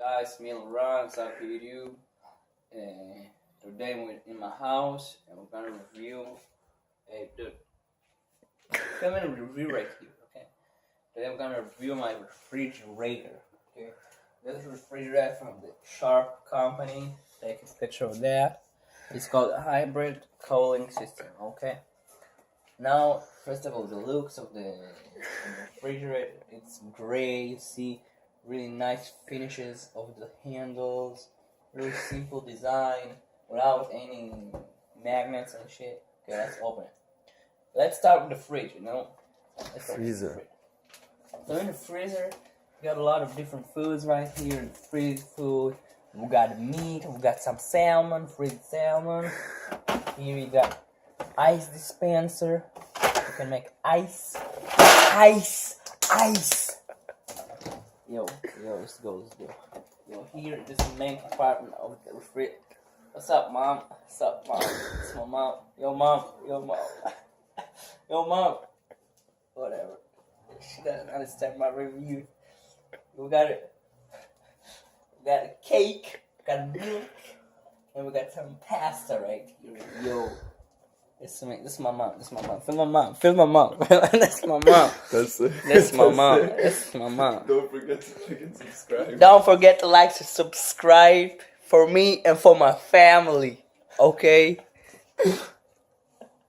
Guys, me and Ron, what's up with you? Today we're in my house and we're gonna review. Hey, dude, come in and review right here, okay? Today we're gonna review my refrigerator, okay? This is a refrigerator from the Sharp company. Take a picture of that. It's called a hybrid cooling system, okay? Now, first of all, the looks of the refrigerator, it's gray, you see really nice finishes of the handles, really simple design, without any magnets and shit. Okay, let's open it. Let's start with the fridge, Freezer. So in the freezer, we got a lot of different foods right here in the fridge food. We got meat, we got some salmon, fried salmon. Here we got ice dispenser. You can make ice. Yo, let's go. Yo, here this is the main compartment of the refrigerator. What's up, Mom? It's my mom. Yo, Mom. Yo, Mom. Whatever. She doesn't understand my review. We got a cake, we got milk, and we got some pasta right here. Yo. This is my mom. Film my mom. That's my mom. That's it. That's my mom. That's my mom. Don't forget to like and subscribe. Don't forget to like and subscribe for me and for my family. Okay?